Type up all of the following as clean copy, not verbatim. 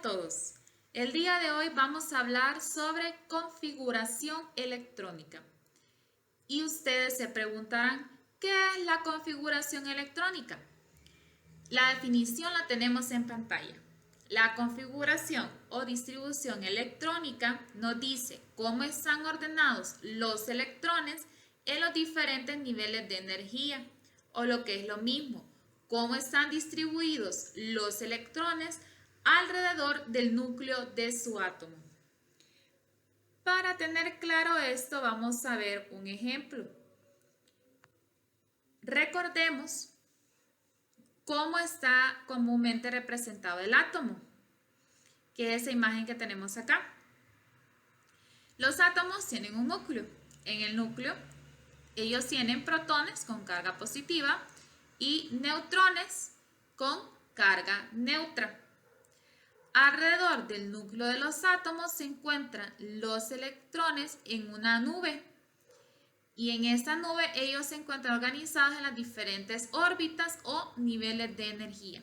todos. El día de hoy vamos a hablar sobre configuración electrónica. Y ustedes se preguntarán, ¿qué es la configuración electrónica? La definición la tenemos en pantalla. La configuración o distribución electrónica nos dice cómo están ordenados los electrones en los diferentes niveles de energía, o lo que es lo mismo, cómo están distribuidos los electrones alrededor del núcleo de su átomo. Para tener claro esto, vamos a ver un ejemplo. Recordemos cómo está comúnmente representado el átomo, que es esa imagen que tenemos acá. Los átomos tienen un núcleo. En el núcleo, ellos tienen protones con carga positiva y neutrones con carga neutra. Alrededor del núcleo de los átomos se encuentran los electrones en una nube. Y en esta nube ellos se encuentran organizados en las diferentes órbitas o niveles de energía.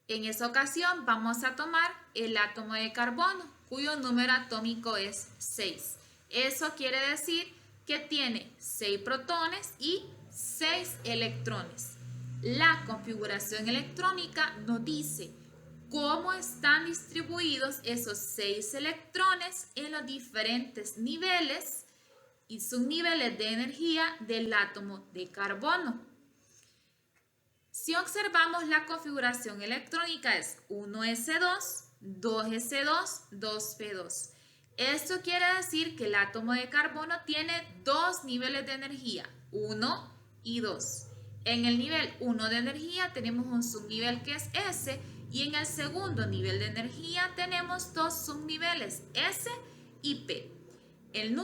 En esta ocasión vamos a tomar el átomo de carbono, cuyo número atómico es 6. Eso quiere decir que tiene 6 protones y 6 electrones. La configuración electrónica nos dice cómo están distribuidos esos 6 electrones en los diferentes niveles y subniveles de energía del átomo de carbono. Si observamos la configuración electrónica es 1s2, 2s2, 2p2. Esto quiere decir que el átomo de carbono tiene dos niveles de energía, 1 y 2. En el nivel 1 de energía tenemos un subnivel que es S y en el segundo nivel de energía tenemos dos subniveles, S y P. El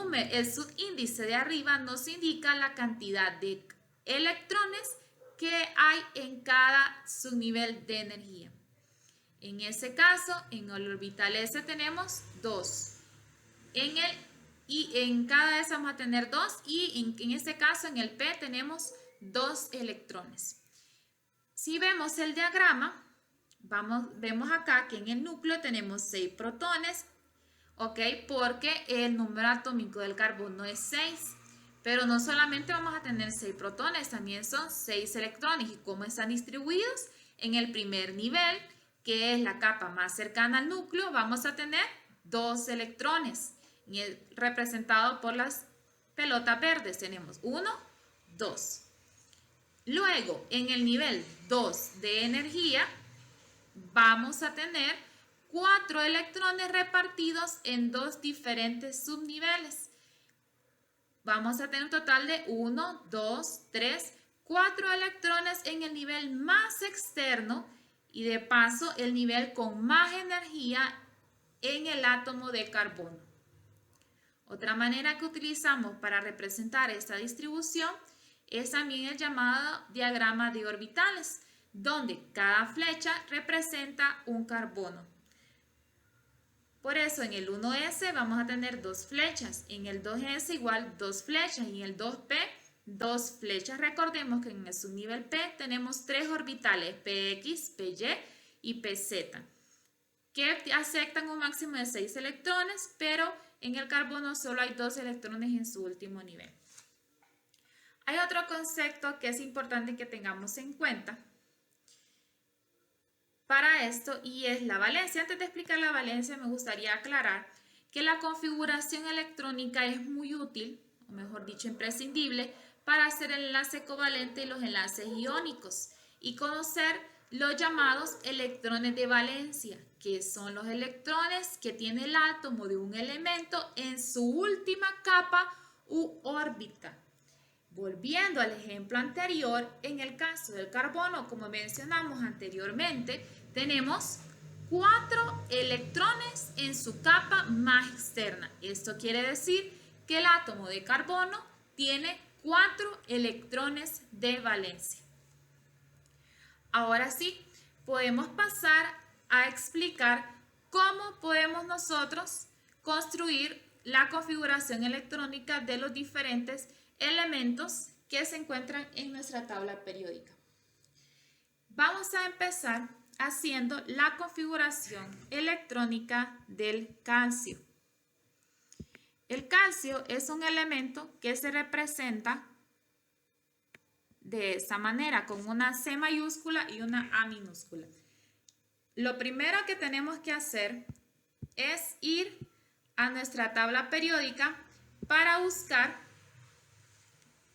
subíndice de arriba nos indica la cantidad de electrones que hay en cada subnivel de energía. En ese caso, en el orbital S tenemos 2. En cada de esas vamos a tener 2 y en este caso en el P tenemos 2 electrones. Si vemos el diagrama, vemos acá que en el núcleo tenemos 6 protones, ¿ok? Porque el número atómico del carbono es 6. Pero no solamente vamos a tener 6 protones, también son 6 electrones. ¿Y cómo están distribuidos? En el primer nivel, que es la capa más cercana al núcleo, vamos a tener 2 electrones. Representado por las pelotas verdes, tenemos 1, 2. Luego, en el nivel 2 de energía, vamos a tener 4 electrones repartidos en dos diferentes subniveles. Vamos a tener un total de 1, 2, 3, 4 electrones en el nivel más externo y de paso el nivel con más energía en el átomo de carbono. Otra manera que utilizamos para representar esta distribución es también el llamado diagrama de orbitales, donde cada flecha representa un carbono. Por eso en el 1s vamos a tener 2 flechas, en el 2s igual 2 flechas y en el 2p 2 flechas. Recordemos que en el subnivel P tenemos 3 orbitales, px, py y pz, que aceptan un máximo de 6 electrones, pero en el carbono solo hay 2 electrones en su último nivel. Hay otro concepto que es importante que tengamos en cuenta para esto y es la valencia. Antes de explicar la valencia me gustaría aclarar que la configuración electrónica es muy útil, o mejor dicho imprescindible, para hacer el enlace covalente y los enlaces iónicos y conocer los llamados electrones de valencia, que son los electrones que tiene el átomo de un elemento en su última capa u órbita. Volviendo al ejemplo anterior, en el caso del carbono, como mencionamos anteriormente, tenemos 4 electrones en su capa más externa. Esto quiere decir que el átomo de carbono tiene 4 electrones de valencia. Ahora sí, podemos pasar a explicar cómo podemos nosotros construir la configuración electrónica de los diferentes elementos que se encuentran en nuestra tabla periódica. Vamos a empezar haciendo la configuración electrónica del calcio. El calcio es un elemento que se representa de esta manera, con una C mayúscula y una A minúscula. Lo primero que tenemos que hacer es ir a nuestra tabla periódica para buscar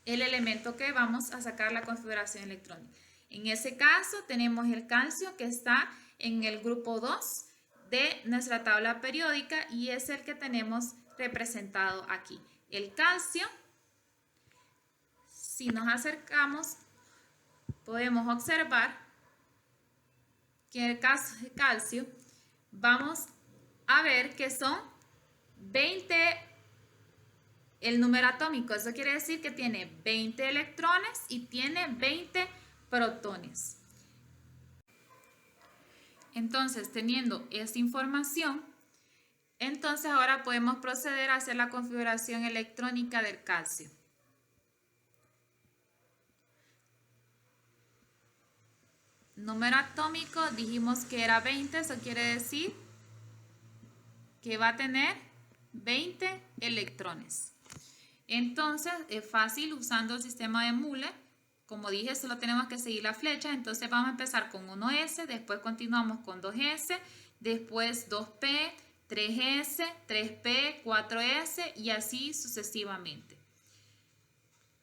el elemento que vamos a sacar la configuración electrónica. En ese caso tenemos el calcio que está en el grupo 2 de nuestra tabla periódica y es el que tenemos representado aquí. El calcio, si nos acercamos, podemos observar que en el caso de calcio vamos a ver que son 20 el número atómico. Eso quiere decir que tiene 20 electrones y tiene 20 protones. Entonces, teniendo esta información, entonces ahora podemos proceder a hacer la configuración electrónica del calcio. Número atómico, dijimos que era 20, eso quiere decir que va a tener 20 electrones. Entonces, es fácil usando el sistema de Muller. Como dije, solo tenemos que seguir la flecha. Entonces, vamos a empezar con 1S, después continuamos con 2S, después 2P, 3S, 3P, 4S y así sucesivamente.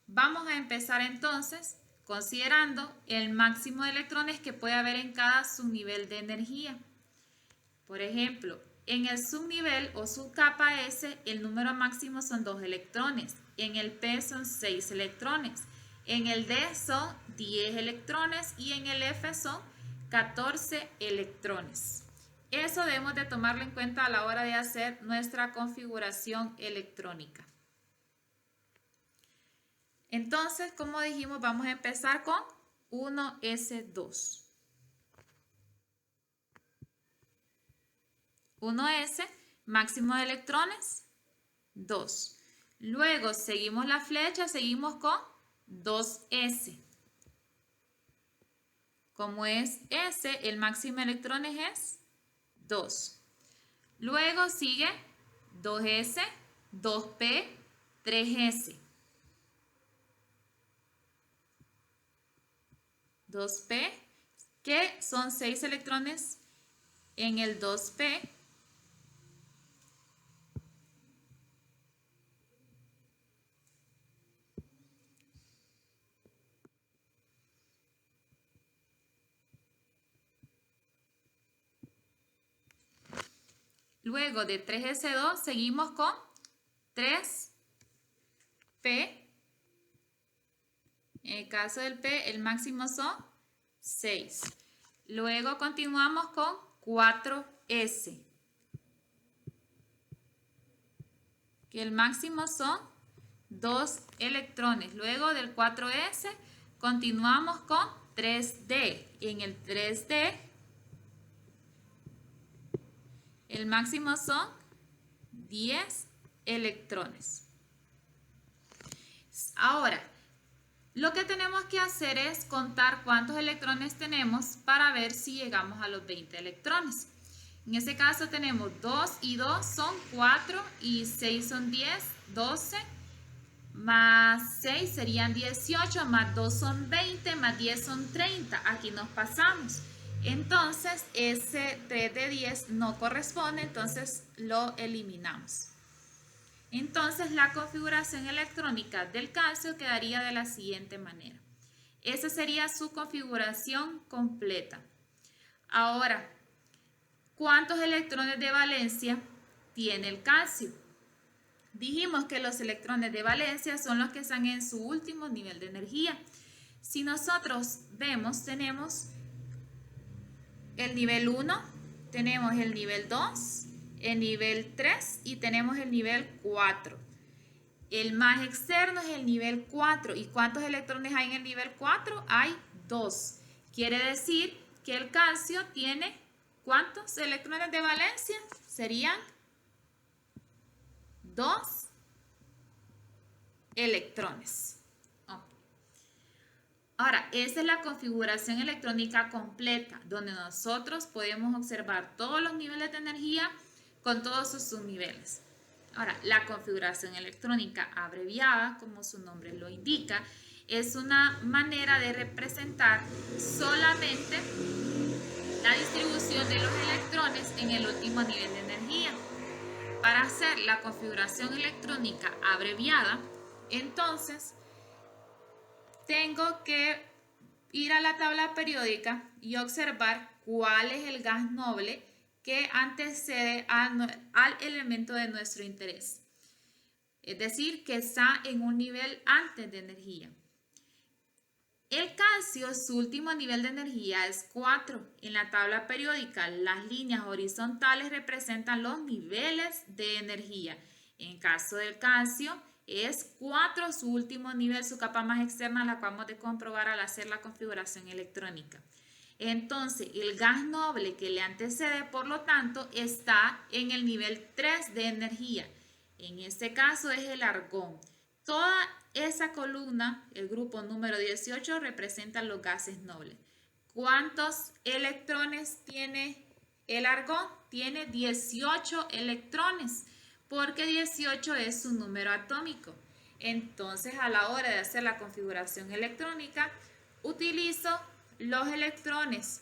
Vamos a empezar entonces considerando el máximo de electrones que puede haber en cada subnivel de energía. Por ejemplo, en el subnivel o subcapa S, el número máximo son 2 electrones. En el P son 6 electrones. En el D son 10 electrones y en el F son 14 electrones. Eso debemos de tomarlo en cuenta a la hora de hacer nuestra configuración electrónica. Entonces, como dijimos, vamos a empezar con 1S2. 1S, máximo de electrones, 2. Luego seguimos la flecha, seguimos con 2S. Como es S, el máximo de electrones es 2. Luego sigue 2S, 2P, 3S. 2P, que son 6 electrones en el 2P. Luego de 3S2 seguimos con 3P. En el caso del P, el máximo son 6. Luego continuamos con 4S, que el máximo son 2 electrones. Luego del 4S continuamos con 3D. En el 3D, el máximo son 10 electrones. Ahora, lo que tenemos que hacer es contar cuántos electrones tenemos para ver si llegamos a los 20 electrones. En este caso tenemos 2 y 2 son 4 y 6 son 10, 12, más 6 serían 18, más 2 son 20, más 10 son 30. Aquí nos pasamos. Entonces ese 3 de 10 no corresponde, entonces lo eliminamos. Entonces la configuración electrónica del calcio quedaría de la siguiente manera. Esa sería su configuración completa. Ahora, ¿cuántos electrones de valencia tiene el calcio? Dijimos que los electrones de valencia son los que están en su último nivel de energía. Si nosotros vemos, tenemos el nivel 1, tenemos el nivel 2, el nivel 3 y tenemos el nivel 4. El más externo es el nivel 4. ¿Y cuántos electrones hay en el nivel 4? Hay 2. Quiere decir que el calcio tiene ¿cuántos electrones de valencia? Serían 2 electrones. Ahora, esa es la configuración electrónica completa, donde nosotros podemos observar todos los niveles de energía con todos sus subniveles. Ahora, la configuración electrónica abreviada, como su nombre lo indica, es una manera de representar solamente la distribución de los electrones en el último nivel de energía. Para hacer la configuración electrónica abreviada, entonces tengo que ir a la tabla periódica y observar cuál es el gas noble que antecede al elemento de nuestro interés. Es decir, que está en un nivel antes de energía. El calcio, su último nivel de energía es 4. En la tabla periódica, las líneas horizontales representan los niveles de energía. En caso del calcio, es 4 su último nivel, su capa más externa, la acabamos de comprobar al hacer la configuración electrónica. Entonces, el gas noble que le antecede, por lo tanto, está en el nivel 3 de energía. En este caso es el argón. Toda esa columna, el grupo número 18, representa los gases nobles. ¿Cuántos electrones tiene el argón? Tiene 18 electrones, porque 18 es su número atómico. Entonces, a la hora de hacer la configuración electrónica, utilizo los electrones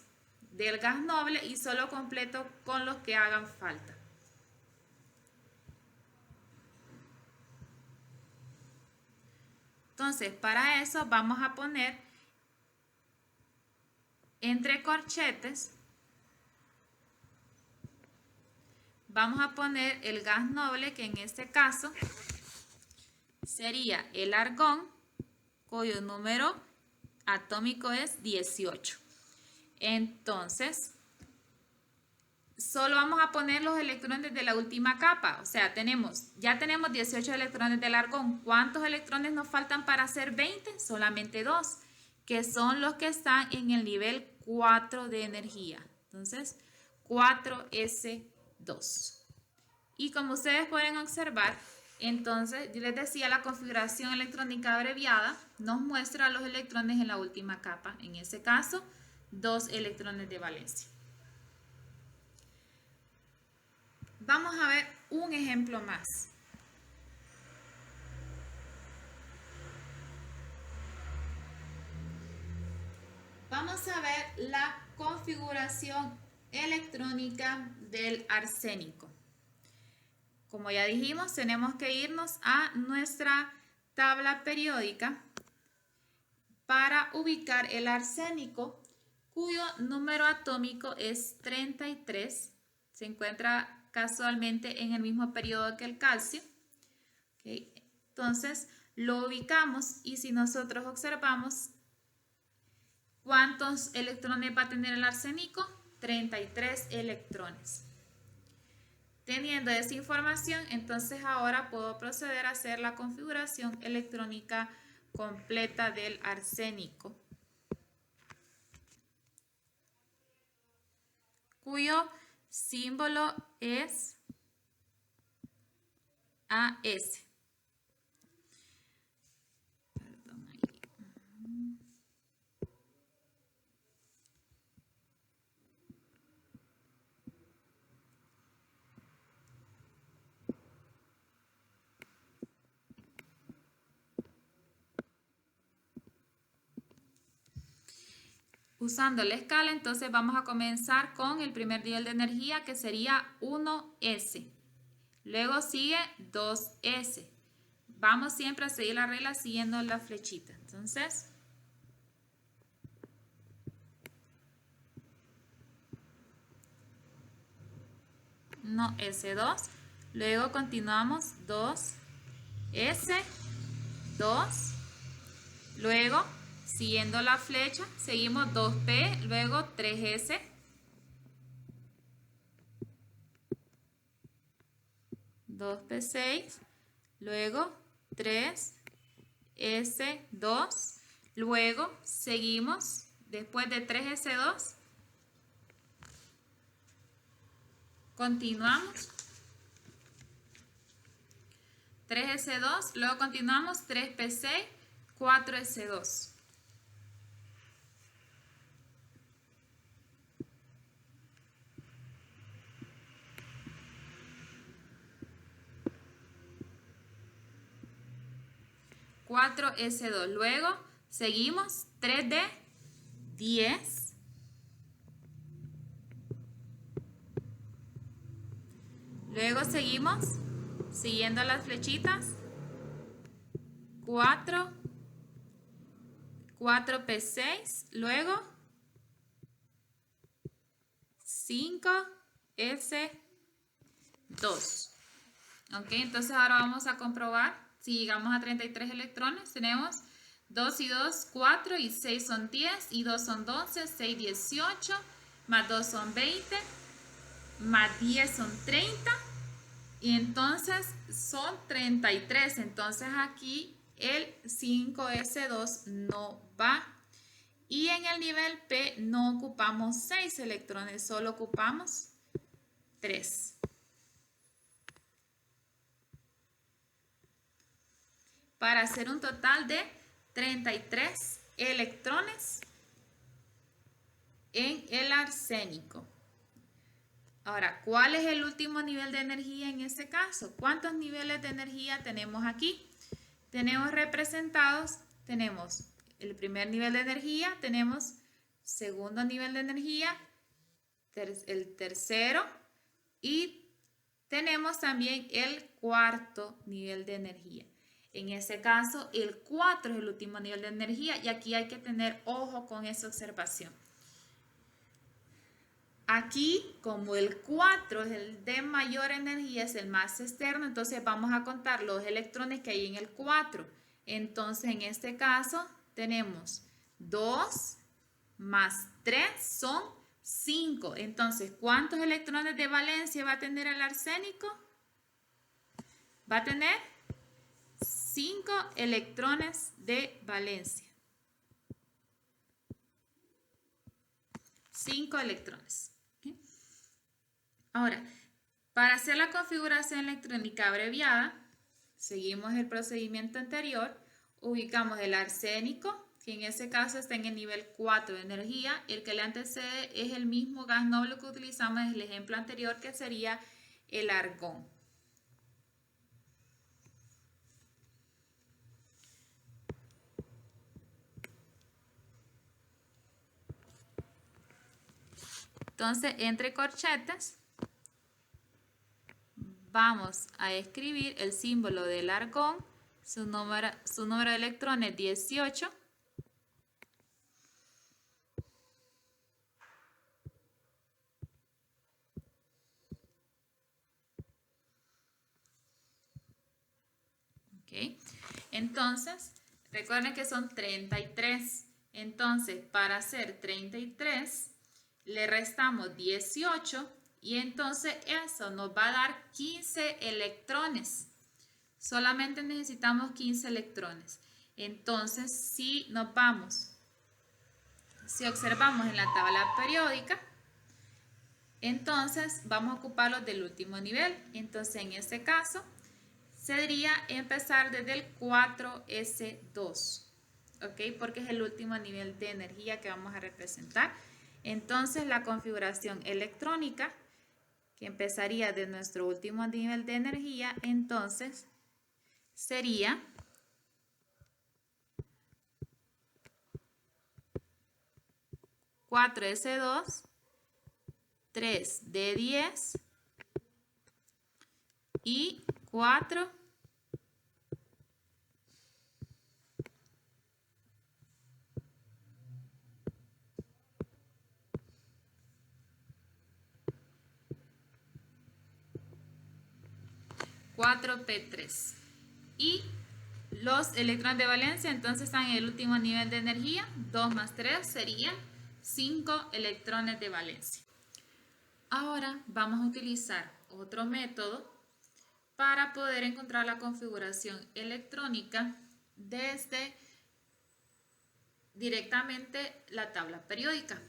del gas noble y solo completo con los que hagan falta. Entonces, para eso vamos a poner entre corchetes, vamos a poner el gas noble, que en este caso sería el argón, cuyo número atómico es 18. Entonces, solo vamos a poner los electrones de la última capa. O sea, ya tenemos 18 electrones del argón. ¿Cuántos electrones nos faltan para hacer 20? Solamente 2, que son los que están en el nivel 4 de energía. Entonces, 4S2. Y como ustedes pueden observar, entonces, yo les decía, la configuración electrónica abreviada nos muestra los electrones en la última capa. En ese caso, 2 electrones de valencia. Vamos a ver un ejemplo más. Vamos a ver la configuración electrónica del arsénico. Como ya dijimos, tenemos que irnos a nuestra tabla periódica para ubicar el arsénico, cuyo número atómico es 33. Se encuentra casualmente en el mismo periodo que el calcio. ¿Okay? Entonces, lo ubicamos y si nosotros observamos cuántos electrones va a tener el arsénico, 33 electrones. Teniendo esa información, entonces ahora puedo proceder a hacer la configuración electrónica completa del arsénico, cuyo símbolo es AS. Usando la escala, entonces vamos a comenzar con el primer nivel de energía, que sería 1S. Luego sigue 2S. Vamos siempre a seguir la regla siguiendo la flechita. Entonces, no, S2. Luego continuamos 2S, 2. Luego, siguiendo la flecha, seguimos 2P, luego 3S, 2P6, luego 3S2, luego seguimos, después de 3S2, continuamos, 3S2, luego continuamos 3P6, 4S2. 4s2. Luego seguimos 3d, 10. Luego seguimos siguiendo las flechitas. 4p6. Luego 5s2. Ok, entonces ahora vamos a comprobar. Si llegamos a 33 electrones, tenemos 2 y 2, 4 y 6 son 10 y 2 son 12, 6, 18, más 2 son 20, más 10 son 30 y entonces son 33. Entonces aquí el 5s2 no va. Y en el nivel P no ocupamos 6 electrones, solo ocupamos 3. Para hacer un total de 33 electrones en el arsénico. Ahora, ¿cuál es el último nivel de energía en este caso? ¿Cuántos niveles de energía tenemos aquí? Tenemos representados, tenemos el primer nivel de energía, tenemos segundo nivel de energía, el tercero y tenemos también el cuarto nivel de energía. En ese caso, el 4 es el último nivel de energía y aquí hay que tener ojo con esa observación. Aquí, como el 4 es el de mayor energía, es el más externo, entonces vamos a contar los electrones que hay en el 4. Entonces, en este caso, tenemos 2 más 3 son 5. Entonces, ¿cuántos electrones de valencia va a tener el arsénico? Va a tener 5 electrones de valencia. 5 electrones. ¿Okay? Ahora, para hacer la configuración electrónica abreviada, seguimos el procedimiento anterior, ubicamos el arsénico, que en ese caso está en el nivel 4 de energía. El que le antecede es el mismo gas noble que utilizamos en el ejemplo anterior, que sería el argón. Entonces, entre corchetes, vamos a escribir el símbolo del argón, su número de electrones 18. Okay. Entonces, recuerden que son 33. Entonces, para hacer 33, le restamos 18 y entonces eso nos va a dar 15 electrones. Solamente necesitamos 15 electrones. Entonces, si observamos en la tabla periódica, entonces vamos a ocupar los del último nivel. Entonces, en este caso, sería empezar desde el 4s2, ¿ok? Porque es el último nivel de energía que vamos a representar. Entonces, la configuración electrónica, que empezaría de nuestro último nivel de energía, entonces sería (4s2), 3d10 y 4 4p3. Y los electrones de valencia entonces están en el último nivel de energía. 2 más 3 serían 5 electrones de valencia. Ahora vamos a utilizar otro método para poder encontrar la configuración electrónica desde directamente la tabla periódica.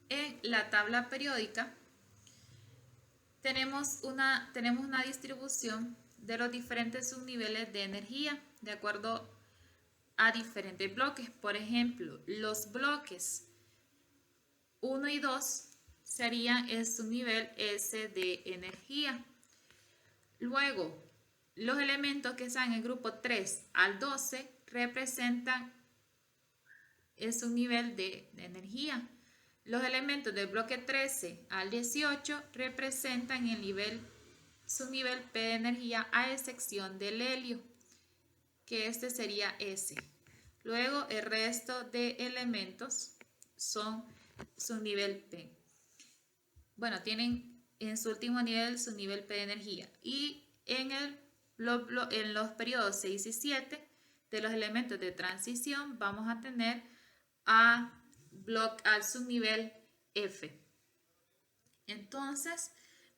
En la tabla periódica tenemos una distribución de los diferentes subniveles de energía de acuerdo a diferentes bloques. Por ejemplo, los bloques 1 y 2 serían el subnivel S de energía. Luego, los elementos que están en el grupo 3 al 12 representan su nivel de energía. Los elementos del bloque 13 al 18 representan su nivel P de energía, a excepción del helio, que este sería S. Luego el resto de elementos son su nivel P. Bueno, tienen en su último nivel su nivel P de energía. Y en los periodos 6 y 7 de los elementos de transición vamos a tener al subnivel F. Entonces,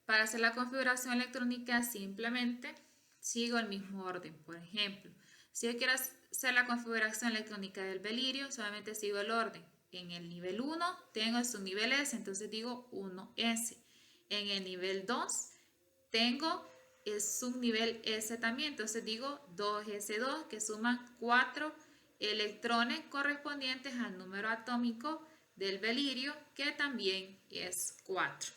para hacer la configuración electrónica simplemente sigo el mismo orden. Por ejemplo, si yo quiero hacer la configuración electrónica del belirio, solamente sigo el orden. En el nivel 1 tengo el subnivel S, entonces digo 1S. En el nivel 2 tengo el subnivel S también, entonces digo 2S2, que suman 4 electrones correspondientes al número atómico del belirio, que también es 4.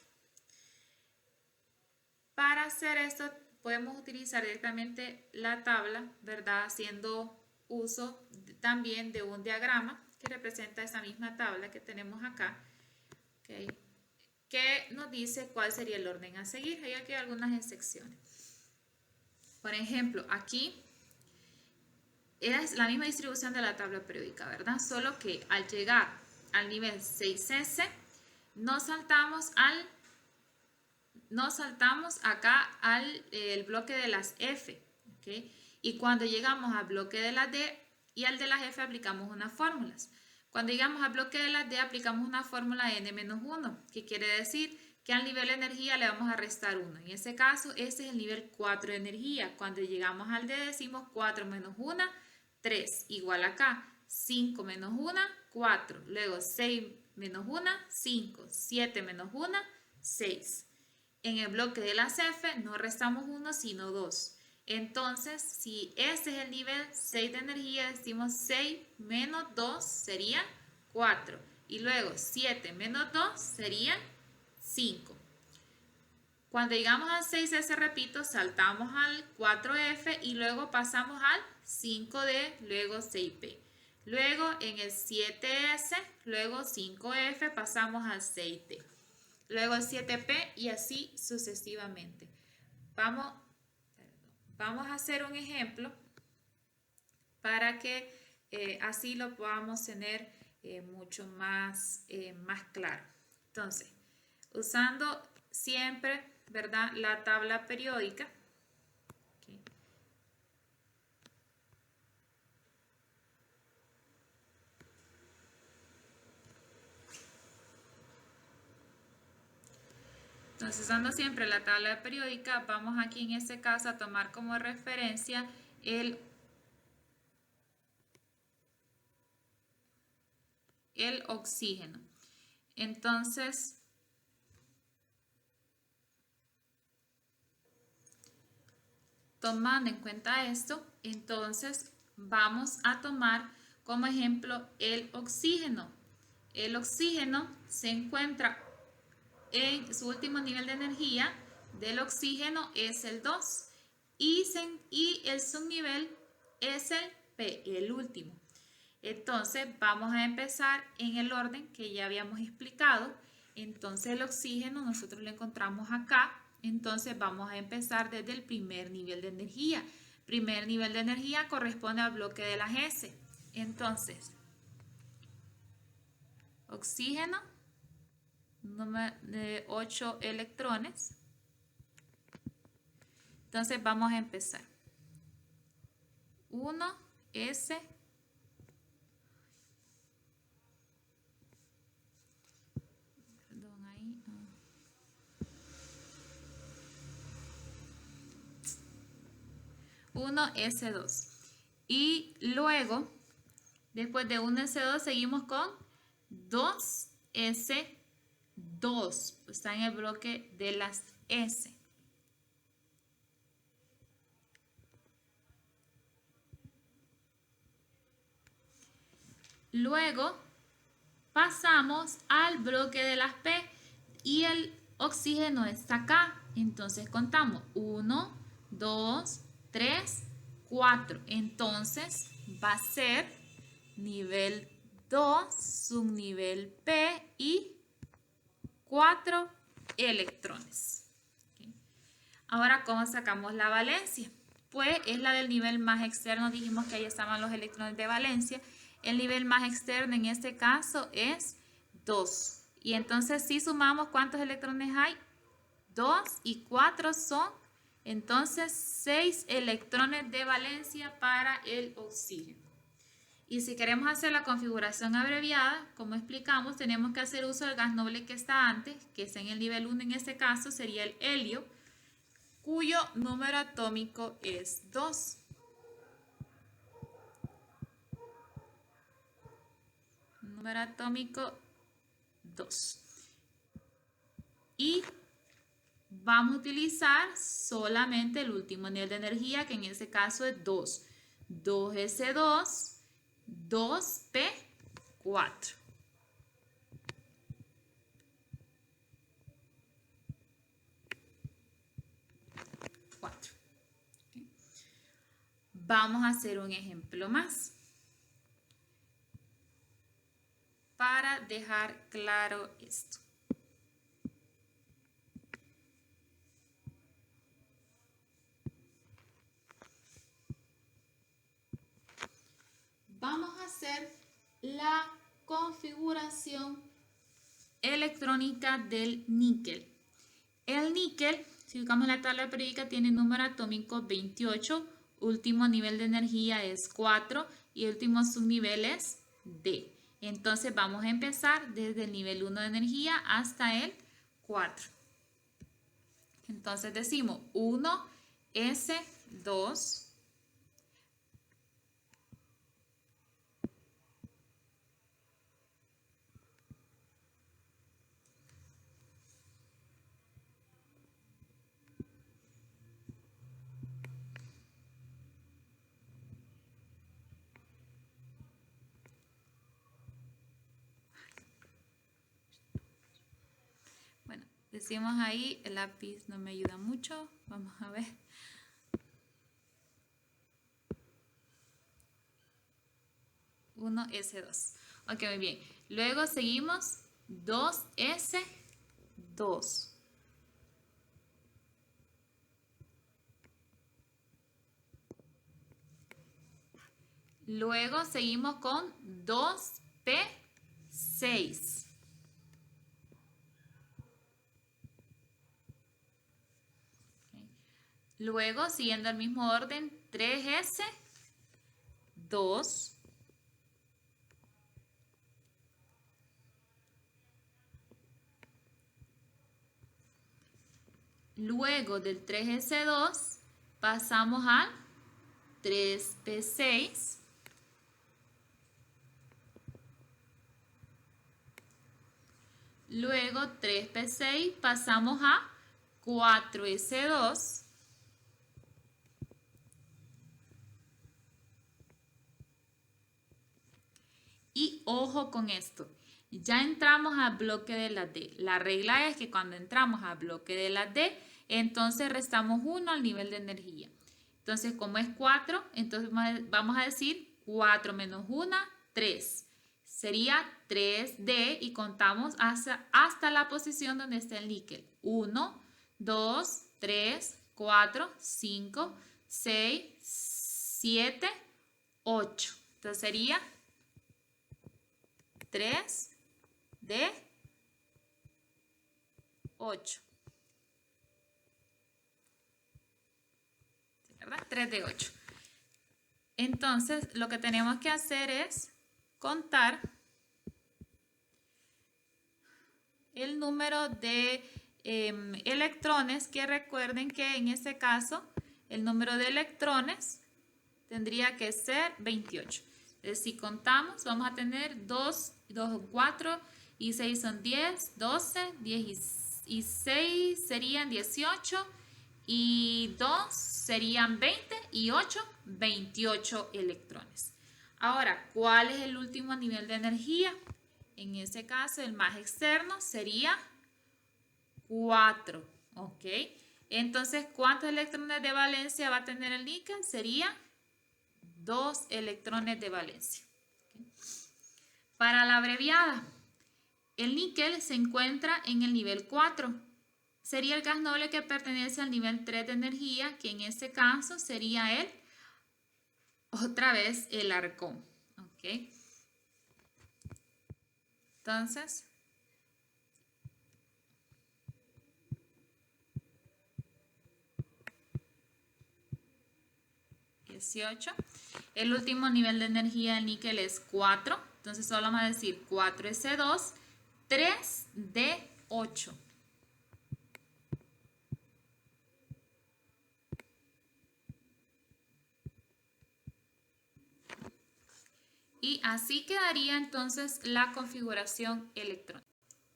Para hacer esto podemos utilizar directamente la tabla, ¿verdad? Haciendo uso también de un diagrama que representa esa misma tabla que tenemos acá, ¿okay? Que nos dice cuál sería el orden a seguir. Hay aquí algunas excepciones. Por ejemplo, aquí es la misma distribución de la tabla periódica, ¿verdad? Solo que al llegar al nivel 6S, nos saltamos acá al bloque de las F, ¿okay? Y cuando llegamos al bloque de las D y al de las F aplicamos unas fórmulas. Cuando llegamos al bloque de las D aplicamos una fórmula de n-1, que quiere decir que al nivel de energía le vamos a restar 1. En ese caso, ese es el nivel 4 de energía. Cuando llegamos al D decimos 4 menos 1, 3, igual acá. 5 menos 1, 4. Luego 6 menos 1, 5. 7 menos 1, 6. En el bloque de las F no restamos 1 sino 2. Entonces, si este es el nivel 6 de energía, decimos 6 menos 2 sería 4. Y luego 7 menos 2 sería 5. Cuando llegamos al 6S, repito, saltamos al 4F y luego pasamos al 5D, luego 6P. Luego en el 7S, luego 5F, pasamos al 6D. Luego el 7P y así sucesivamente. Vamos a hacer un ejemplo para que así lo podamos tener mucho más claro. Entonces, usando siempre, ¿verdad?, la tabla periódica. Okay. Entonces, usando siempre la tabla periódica, vamos aquí en este caso a tomar como referencia el oxígeno. Entonces, tomando en cuenta esto, entonces vamos a tomar como ejemplo el oxígeno. El oxígeno se encuentra en su último nivel de energía del oxígeno es el 2 y el subnivel es el P, el último. Entonces vamos a empezar en el orden que ya habíamos explicado. Entonces el oxígeno nosotros lo encontramos acá. Entonces vamos a empezar desde el primer nivel de energía. Primer nivel de energía corresponde al bloque de las S. Entonces, oxígeno, número de 8 electrones. Entonces vamos a empezar. 1S. Perdón, ahí. 1S2. Y luego, después de 1S2, seguimos con 2S2. Está en el bloque de las S. Luego pasamos al bloque de las P y el oxígeno está acá. Entonces contamos 1, 2, 3, 4. Entonces va a ser nivel 2, subnivel P y 4 electrones. ¿Okay? Ahora, ¿cómo sacamos la valencia? Pues es la del nivel más externo. Dijimos que ahí estaban los electrones de valencia. El nivel más externo en este caso es 2. Y entonces si sumamos, ¿cuántos electrones hay? 2 y 4 son entonces 6 electrones de valencia para el oxígeno. Y si queremos hacer la configuración abreviada, como explicamos, tenemos que hacer uso del gas noble que está antes, que es en el nivel 1 en este caso, sería el helio, cuyo número atómico es 2. Número atómico 2. Y vamos a utilizar solamente el último nivel de energía, que en este caso es 2. 2S2, 2P4. Vamos a hacer un ejemplo más para dejar claro esto. Vamos a hacer la configuración electrónica del níquel. El níquel, si buscamos la tabla periódica, tiene número atómico 28, último nivel de energía es 4 y último subnivel es D. Entonces vamos a empezar desde el nivel 1 de energía hasta el 4. Entonces decimos 1S2. Bueno, decimos ahí, el lápiz no me ayuda mucho. Vamos a ver. Uno S2. Ok, muy bien. Luego seguimos 2S2. Luego seguimos con 2P6. Okay. Luego, siguiendo el mismo orden, 3S2. Luego del 3S2 pasamos al 3P6. Luego 3P6 pasamos a 4S2. Y ojo con esto, ya entramos al bloque de la D. La regla es que cuando entramos al bloque de la D, entonces restamos 1 al nivel de energía. Entonces, como es 4, entonces vamos a decir 4 menos 1, 3. Sería 3D y contamos hasta la posición donde está el níquel. 1, 2, 3, 4, 5, 6, 7, 8. Entonces sería 3 de 8. ¿Verdad? 3 de 8. Entonces, lo que tenemos que hacer es contar el número de electrones, que recuerden que en este caso el número de electrones tendría que ser 28. Entonces, si contamos, vamos a tener 2, 4 y 6 son 10, 12, 10 y 6 serían 18 y 2 serían 20 y 8, 28 electrones. Ahora, ¿cuál es el último nivel de energía? En este caso, el más externo sería 4, ¿ok? Entonces, ¿cuántos electrones de valencia va a tener el níquel? Sería 2 electrones de valencia. Para la abreviada, el níquel se encuentra en el nivel 4. Sería el gas noble que pertenece al nivel 3 de energía, que en este caso sería otra vez el argón. ¿Ok? Entonces, el último nivel de energía del níquel es 4. Entonces solo vamos a decir 4S2, 3D8. Y así quedaría entonces la configuración electrónica.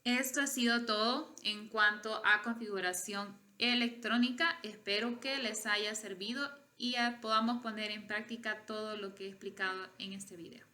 Esto ha sido todo en cuanto a configuración electrónica. Espero que les haya servido y podamos poner en práctica todo lo que he explicado en este video.